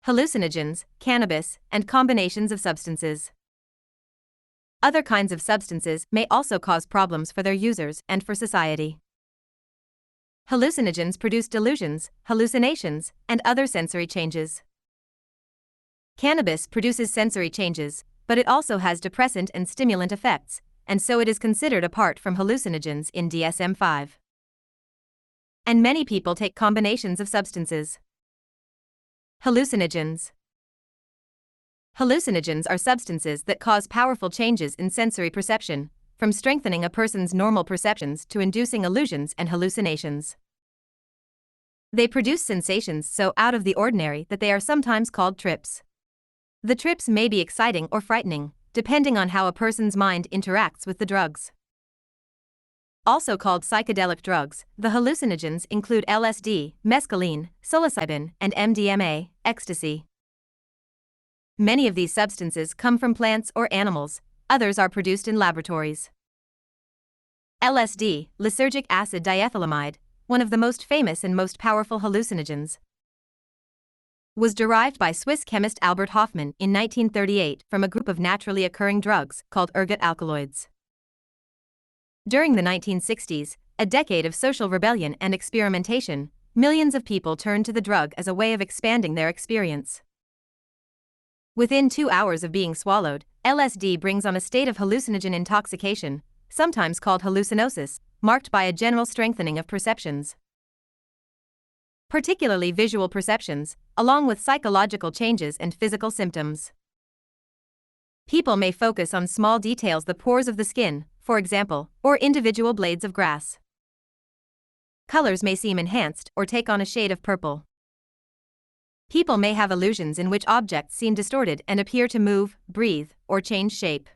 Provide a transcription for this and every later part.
hallucinogens, cannabis, and combinations of substances. Other kinds of substances may also cause problems for their users and for society. Hallucinogens produce delusions, hallucinations, and other sensory changes. Cannabis produces sensory changes, but it also has depressant and stimulant effects, and so it is considered apart from hallucinogens in DSM-5. And many people take combinations of substances. Hallucinogens. Hallucinogens are substances that cause powerful changes in sensory perception, from strengthening a person's normal perceptions to inducing illusions and hallucinations. They produce sensations so out of the ordinary that they are sometimes called trips. The trips may be exciting or frightening, depending on how a person's mind interacts with the drugs. Also called psychedelic drugs, the hallucinogens include LSD, mescaline, psilocybin, and MDMA, ecstasy. Many of these substances come from plants or animals, others are produced in laboratories. LSD, lysergic acid diethylamide, one of the most famous and most powerful hallucinogens, was derived by Swiss chemist Albert Hofmann in 1938 from a group of naturally occurring drugs called ergot alkaloids. During the 1960s, a decade of social rebellion and experimentation, millions of people turned to the drug as a way of expanding their experience. Within 2 hours of being swallowed, LSD brings on a state of hallucinogen intoxication, sometimes called hallucinosis, marked by a general strengthening of perceptions, particularly visual perceptions, along with psychological changes and physical symptoms. People may focus on small details, the pores of the skin, for example, or individual blades of grass. Colors may seem enhanced or take on a shade of purple. People may have illusions in which objects seem distorted and appear to move, breathe, or change shape.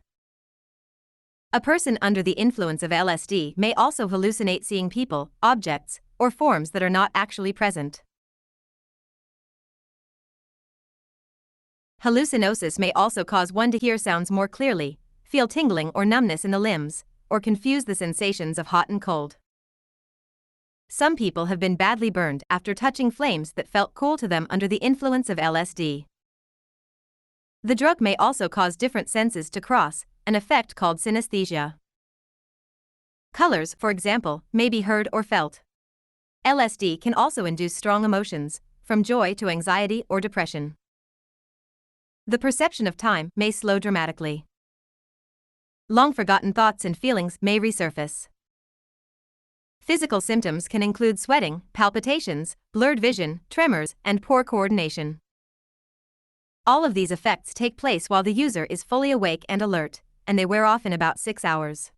A person under the influence of LSD may also hallucinate seeing people, objects, or forms that are not actually present. Hallucinosis may also cause one to hear sounds more clearly, feel tingling or numbness in the limbs, or confuse the sensations of hot and cold. Some people have been badly burned after touching flames that felt cool to them under the influence of LSD. The drug may also cause different senses to cross, an effect called synesthesia. Colors, for example, may be heard or felt. LSD can also induce strong emotions, from joy to anxiety or depression. The perception of time may slow dramatically. Long-forgotten thoughts and feelings may resurface. Physical symptoms can include sweating, palpitations, blurred vision, tremors, and poor coordination. All of these effects take place while the user is fully awake and alert, and they wear off in about 6 hours.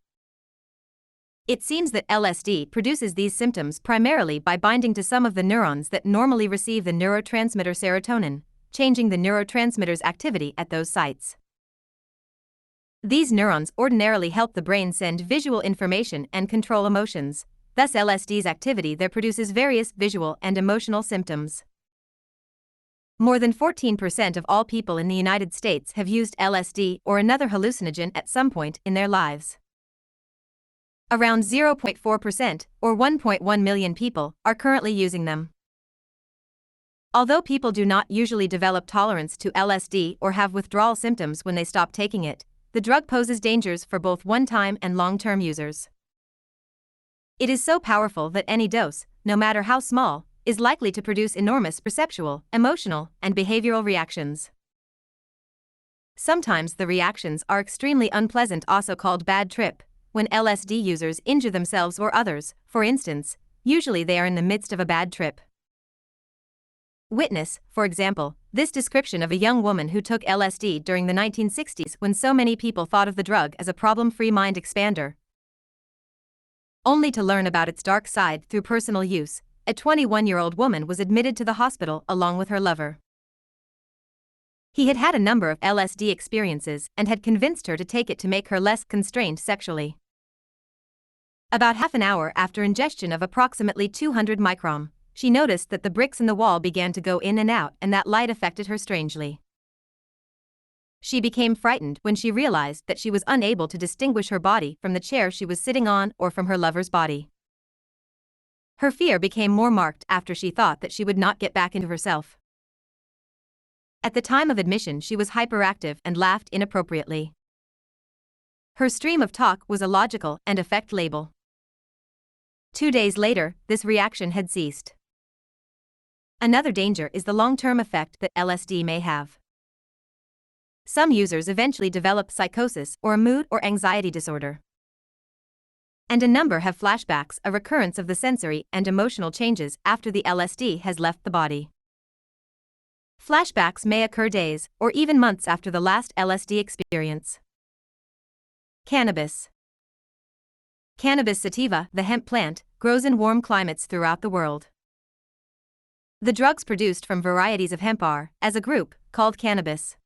It seems that LSD produces these symptoms primarily by binding to some of the neurons that normally receive the neurotransmitter serotonin, changing the neurotransmitter's activity at those sites. These neurons ordinarily help the brain send visual information and control emotions. Thus, LSD's activity there produces various visual and emotional symptoms. More than 14% of all people in the United States have used LSD or another hallucinogen at some point in their lives. Around 0.4%, or 1.1 million people, are currently using them. Although people do not usually develop tolerance to LSD or have withdrawal symptoms when they stop taking it, the drug poses dangers for both one-time and long-term users. It is so powerful that any dose, no matter how small, is likely to produce enormous perceptual, emotional, and behavioral reactions. Sometimes the reactions are extremely unpleasant, also called bad trip, when LSD users injure themselves or others, for instance, usually they are in the midst of a bad trip. Witness, for example, this description of a young woman who took LSD during the 1960s when so many people thought of the drug as a problem-free mind expander, only to learn about its dark side through personal use. A 21-year-old woman was admitted to the hospital along with her lover. He had had a number of LSD experiences and had convinced her to take it to make her less constrained sexually. About half an hour after ingestion of approximately 200 microm, she noticed that the bricks in the wall began to go in and out and that light affected her strangely. She became frightened when she realized that she was unable to distinguish her body from the chair she was sitting on or from her lover's body. Her fear became more marked after she thought that she would not get back into herself. At the time of admission, she was hyperactive and laughed inappropriately. Her stream of talk was illogical and affect label. 2 days later, this reaction had ceased. Another danger is the long-term effect that LSD may have. Some users eventually develop psychosis or a mood or anxiety disorder. And a number have flashbacks, a recurrence of the sensory and emotional changes after the LSD has left the body. Flashbacks may occur days or even months after the last LSD experience. Cannabis. Cannabis sativa, the hemp plant, grows in warm climates throughout the world. The drugs produced from varieties of hemp are, as a group, called cannabis.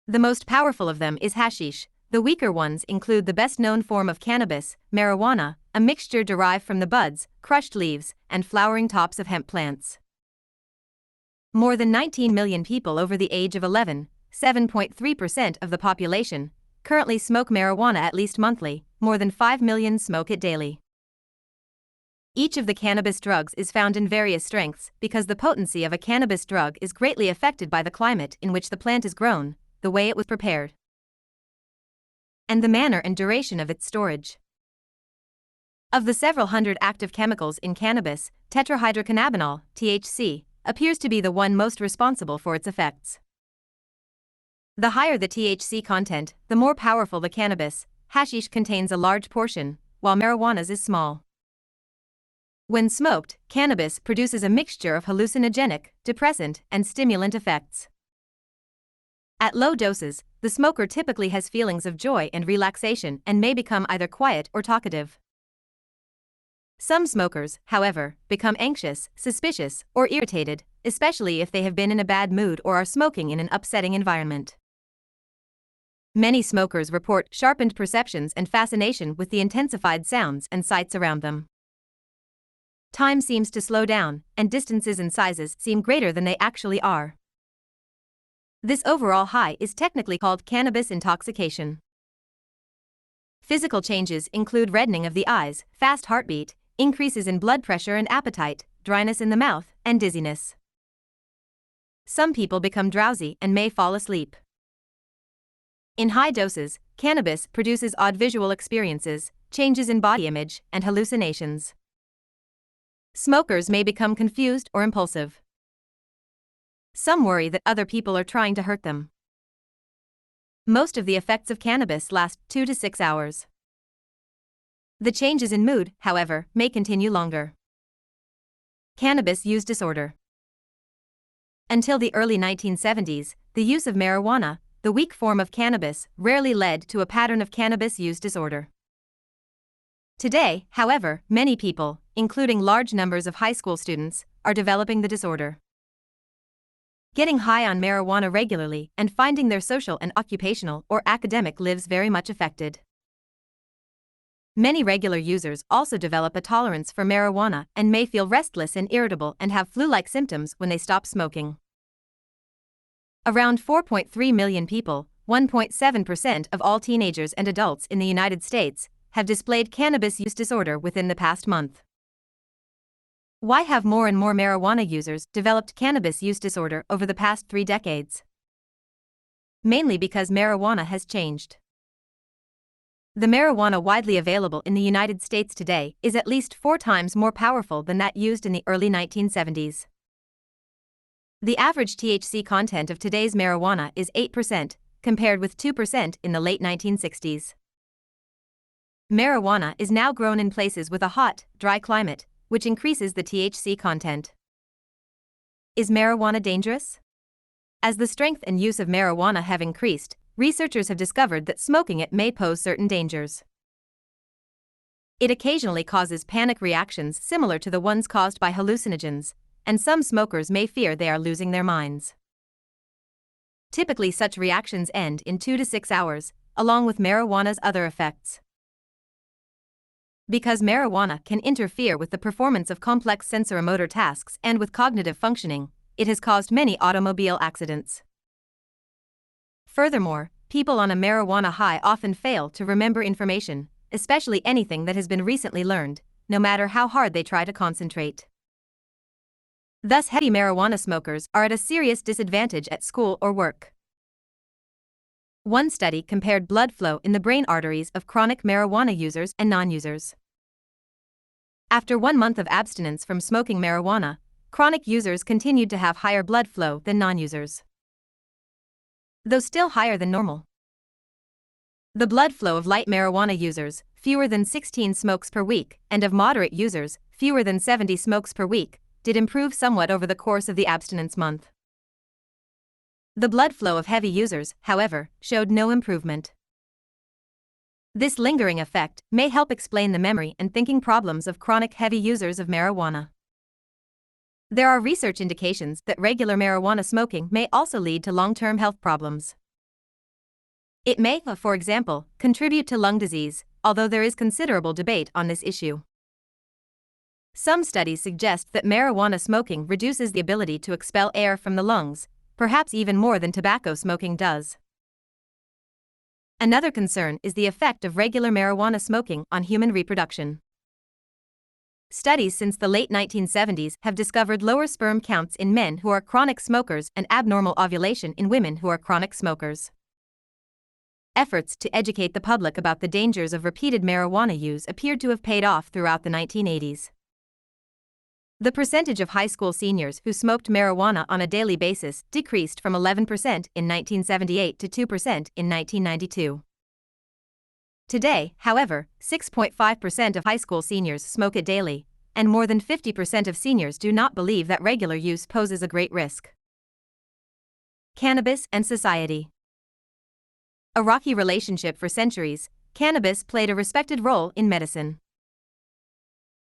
The most powerful of them is hashish. The weaker ones include the best-known form of cannabis, marijuana, a mixture derived from the buds, crushed leaves, and flowering tops of hemp plants. More than 19 million people over the age of 11, 7.3% of the population, currently smoke marijuana at least monthly. More than 5 million smoke it daily. Each of the cannabis drugs is found in various strengths because the potency of a cannabis drug is greatly affected by the climate in which the plant is grown, the way it was prepared, and the manner and duration of its storage. Of the several hundred active chemicals in cannabis, tetrahydrocannabinol, THC, appears to be the one most responsible for its effects. The higher the THC content, the more powerful the cannabis. Hashish contains a large portion, while marijuana's is small. When smoked, cannabis produces a mixture of hallucinogenic, depressant, and stimulant effects. At low doses, the smoker typically has feelings of joy and relaxation and may become either quiet or talkative. Some smokers, however, become anxious, suspicious, or irritated, especially if they have been in a bad mood or are smoking in an upsetting environment. Many smokers report sharpened perceptions and fascination with the intensified sounds and sights around them. Time seems to slow down, and distances and sizes seem greater than they actually are. This overall high is technically called cannabis intoxication. Physical changes include reddening of the eyes, fast heartbeat, increases in blood pressure and appetite, dryness in the mouth, and dizziness. Some people become drowsy and may fall asleep. In high doses, cannabis produces odd visual experiences, changes in body image, and hallucinations. Smokers may become confused or impulsive. Some worry that other people are trying to hurt them. Most of the effects of cannabis last 2 to 6 hours. The changes in mood, however, may continue longer. Cannabis use disorder. Until the early 1970s, the use of marijuana, the weak form of cannabis, rarely led to a pattern of cannabis use disorder. Today, however, many people, including large numbers of high school students, are developing the disorder. Getting high on marijuana regularly and finding their social and occupational or academic lives very much affected. Many regular users also develop a tolerance for marijuana and may feel restless and irritable and have flu-like symptoms when they stop smoking. Around 4.3 million people, 1.7% of all teenagers and adults in the United States, have displayed cannabis use disorder within the past month. Why have more and more marijuana users developed cannabis use disorder over the past 3 decades? Mainly because marijuana has changed. The marijuana widely available in the United States today is at least 4 times more powerful than that used in the early 1970s. The average THC content of today's marijuana is 8%, compared with 2% in the late 1960s. Marijuana is now grown in places with a hot, dry climate, which increases the THC content. Is marijuana dangerous? As the strength and use of marijuana have increased, researchers have discovered that smoking it may pose certain dangers. It occasionally causes panic reactions similar to the ones caused by hallucinogens, and some smokers may fear they are losing their minds. Typically, such reactions end in 2 to 6 hours, along with marijuana's other effects. Because marijuana can interfere with the performance of complex sensoromotor tasks and with cognitive functioning, it has caused many automobile accidents. Furthermore, people on a marijuana high often fail to remember information, especially anything that has been recently learned, no matter how hard they try to concentrate. Thus, heavy marijuana smokers are at a serious disadvantage at school or work. One study compared blood flow in the brain arteries of chronic marijuana users and non-users. After 1 month of abstinence from smoking marijuana, chronic users continued to have higher blood flow than non-users, though still higher than normal. The blood flow of light marijuana users, fewer than 16 smokes per week, and of moderate users, fewer than 70 smokes per week, did improve somewhat over the course of the abstinence month. The blood flow of heavy users, however, showed no improvement. This lingering effect may help explain the memory and thinking problems of chronic heavy users of marijuana. There are research indications that regular marijuana smoking may also lead to long-term health problems. It may, for example, contribute to lung disease, although there is considerable debate on this issue. Some studies suggest that marijuana smoking reduces the ability to expel air from the lungs, perhaps even more than tobacco smoking does. Another concern is the effect of regular marijuana smoking on human reproduction. Studies since the late 1970s have discovered lower sperm counts in men who are chronic smokers and abnormal ovulation in women who are chronic smokers. Efforts to educate the public about the dangers of repeated marijuana use appeared to have paid off throughout the 1980s. The percentage of high school seniors who smoked marijuana on a daily basis decreased from 11% in 1978 to 2% in 1992. Today, however, 6.5% of high school seniors smoke it daily, and more than 50% of seniors do not believe that regular use poses a great risk. Cannabis and society. A rocky relationship for centuries, cannabis played a respected role in medicine.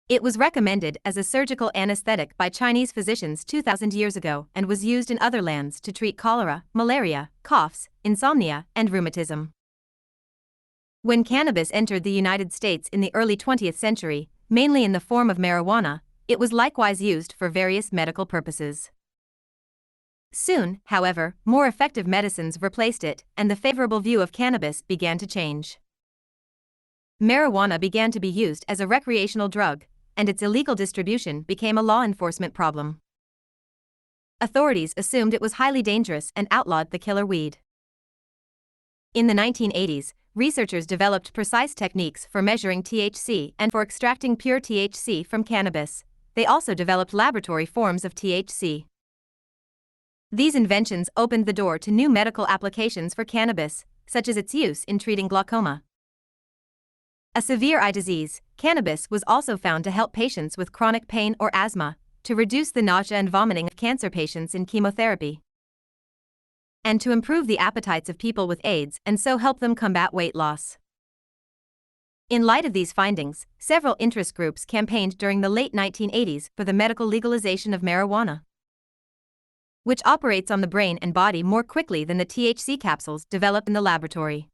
It was recommended as a surgical anesthetic by Chinese physicians 2,000 years ago and was used in other lands to treat cholera, malaria, coughs, insomnia, and rheumatism. When cannabis entered the United States in the early 20th century, mainly in the form of marijuana, it was likewise used for various medical purposes. Soon, however, more effective medicines replaced it, and the favorable view of cannabis began to change. Marijuana began to be used as a recreational drug, and its illegal distribution became a law enforcement problem. Authorities assumed it was highly dangerous and outlawed the killer weed. In the 1980s, researchers developed precise techniques for measuring THC and for extracting pure THC from cannabis. They also developed laboratory forms of THC. These inventions opened the door to new medical applications for cannabis, such as its use in treating glaucoma, a severe eye disease. Cannabis was also found to help patients with chronic pain or asthma, to reduce the nausea and vomiting of cancer patients in chemotherapy, and to improve the appetites of people with AIDS and so help them combat weight loss. In light of these findings, several interest groups campaigned during the late 1980s for the medical legalization of marijuana, which operates on the brain and body more quickly than the THC capsules developed in the laboratory.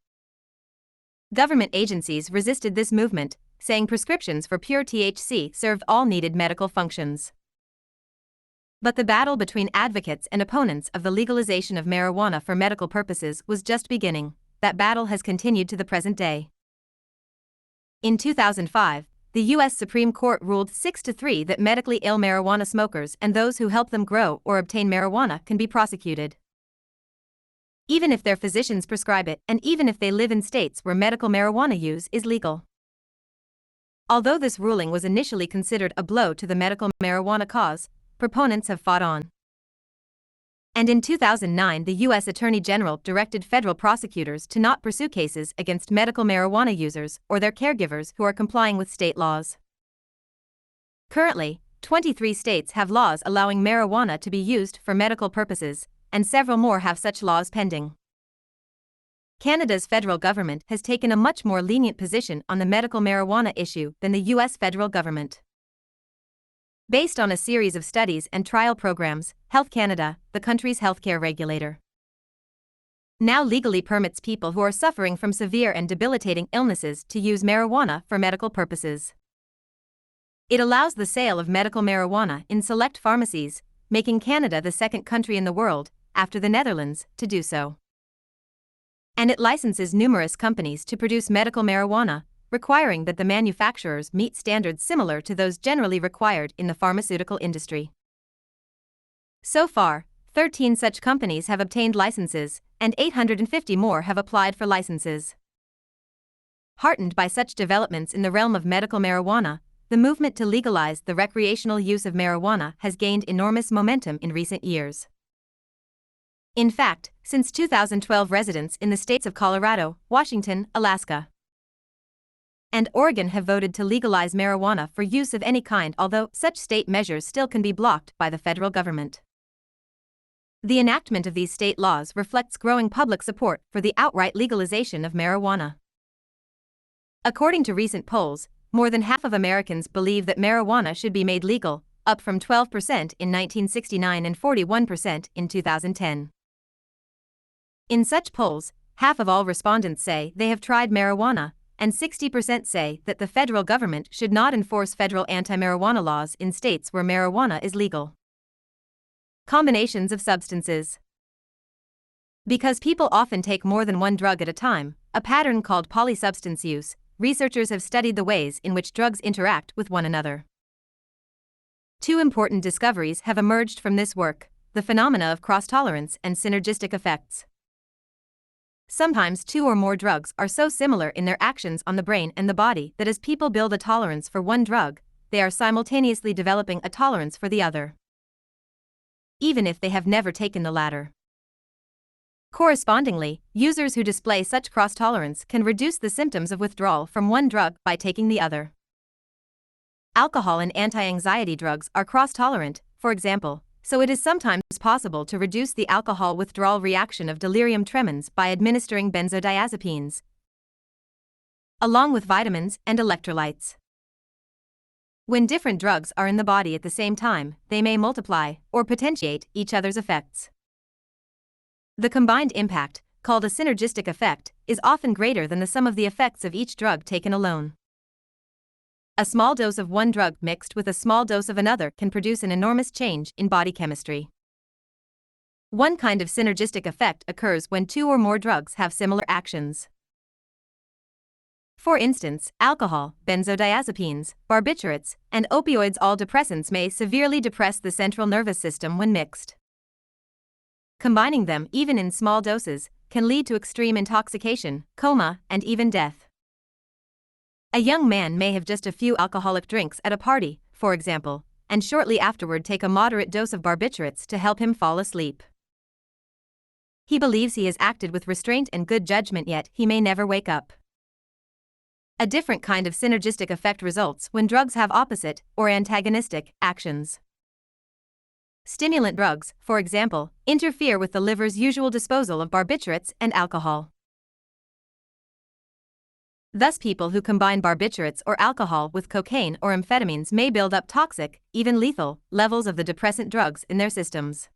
Government agencies resisted this movement, saying prescriptions for pure THC served all needed medical functions. But the battle between advocates and opponents of the legalization of marijuana for medical purposes was just beginning. That battle has continued to the present day. In 2005, the U.S. Supreme Court ruled 6-3 that medically ill marijuana smokers and those who help them grow or obtain marijuana can be prosecuted, even if their physicians prescribe it and even if they live in states where medical marijuana use is legal. Although this ruling was initially considered a blow to the medical marijuana cause, proponents have fought on. And in 2009, the U.S. Attorney General directed federal prosecutors to not pursue cases against medical marijuana users or their caregivers who are complying with state laws. Currently, 23 states have laws allowing marijuana to be used for medical purposes, and several more have such laws pending. Canada's federal government has taken a much more lenient position on the medical marijuana issue than the U.S. federal government. Based on a series of studies and trial programs, Health Canada, the country's healthcare regulator, now legally permits people who are suffering from severe and debilitating illnesses to use marijuana for medical purposes. It allows the sale of medical marijuana in select pharmacies, making Canada the second country in the world, after the Netherlands, to do so. And it licenses numerous companies to produce medical marijuana, requiring that the manufacturers meet standards similar to those generally required in the pharmaceutical industry. So far, 13 such companies have obtained licenses, and 850 more have applied for licenses. Heartened by such developments in the realm of medical marijuana, the movement to legalize the recreational use of marijuana has gained enormous momentum in recent years. In fact, since 2012, residents in the states of Colorado, Washington, Alaska, and Oregon have voted to legalize marijuana for use of any kind, although such state measures still can be blocked by the federal government. The enactment of these state laws reflects growing public support for the outright legalization of marijuana. According to recent polls, more than half of Americans believe that marijuana should be made legal, up from 12% in 1969 and 41% in 2010. In such polls, half of all respondents say they have tried marijuana, and 60% say that the federal government should not enforce federal anti-marijuana laws in states where marijuana is legal. Combinations of substances. Because people often take more than one drug at a time, a pattern called polysubstance use, researchers have studied the ways in which drugs interact with one another. Two important discoveries have emerged from this work: the phenomena of cross-tolerance and synergistic effects. Sometimes two or more drugs are so similar in their actions on the brain and the body that as people build a tolerance for one drug, they are simultaneously developing a tolerance for the other, even if they have never taken the latter. Correspondingly, users who display such cross-tolerance can reduce the symptoms of withdrawal from one drug by taking the other. Alcohol and anti-anxiety drugs are cross-tolerant, for example, so it is sometimes possible to reduce the alcohol withdrawal reaction of delirium tremens by administering benzodiazepines, along with vitamins and electrolytes. When different drugs are in the body at the same time, they may multiply or potentiate each other's effects. The combined impact, called a synergistic effect, is often greater than the sum of the effects of each drug taken alone. A small dose of one drug mixed with a small dose of another can produce an enormous change in body chemistry. One kind of synergistic effect occurs when two or more drugs have similar actions. For instance, alcohol, benzodiazepines, barbiturates, and opioids, all depressants, may severely depress the central nervous system when mixed. Combining them, even in small doses, can lead to extreme intoxication, coma, and even death. A young man may have just a few alcoholic drinks at a party, for example, and shortly afterward take a moderate dose of barbiturates to help him fall asleep. He believes he has acted with restraint and good judgment, yet he may never wake up. A different kind of synergistic effect results when drugs have opposite, or antagonistic, actions. Stimulant drugs, for example, interfere with the liver's usual disposal of barbiturates and alcohol. Thus, people who combine barbiturates or alcohol with cocaine or amphetamines may build up toxic, even lethal, levels of the depressant drugs in their systems.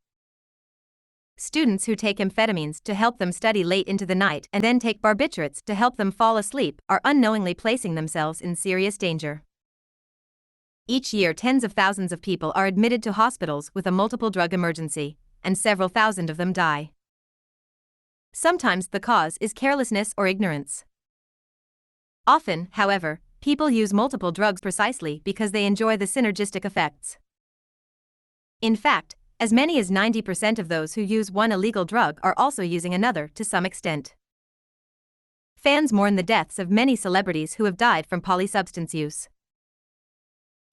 Students who take amphetamines to help them study late into the night and then take barbiturates to help them fall asleep are unknowingly placing themselves in serious danger. Each year, tens of thousands of people are admitted to hospitals with a multiple drug emergency, and several thousand of them die. Sometimes the cause is carelessness or ignorance. Often, however, people use multiple drugs precisely because they enjoy the synergistic effects. In fact, as many as 90% of those who use one illegal drug are also using another to some extent. Fans mourn the deaths of many celebrities who have died from polysubstance use.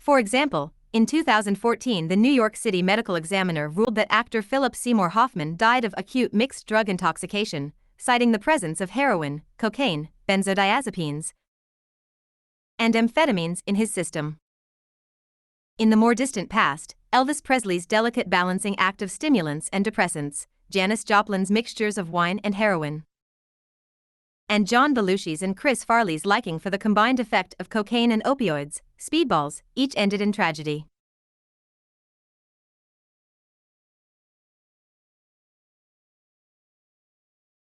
For example, in 2014, the New York City Medical Examiner ruled that actor Philip Seymour Hoffman died of acute mixed drug intoxication, citing the presence of heroin, cocaine, benzodiazepines, and amphetamines in his system. In the more distant past, Elvis Presley's delicate balancing act of stimulants and depressants, Janis Joplin's mixtures of wine and heroin, and John Belushi's and Chris Farley's liking for the combined effect of cocaine and opioids, speedballs, each ended in tragedy.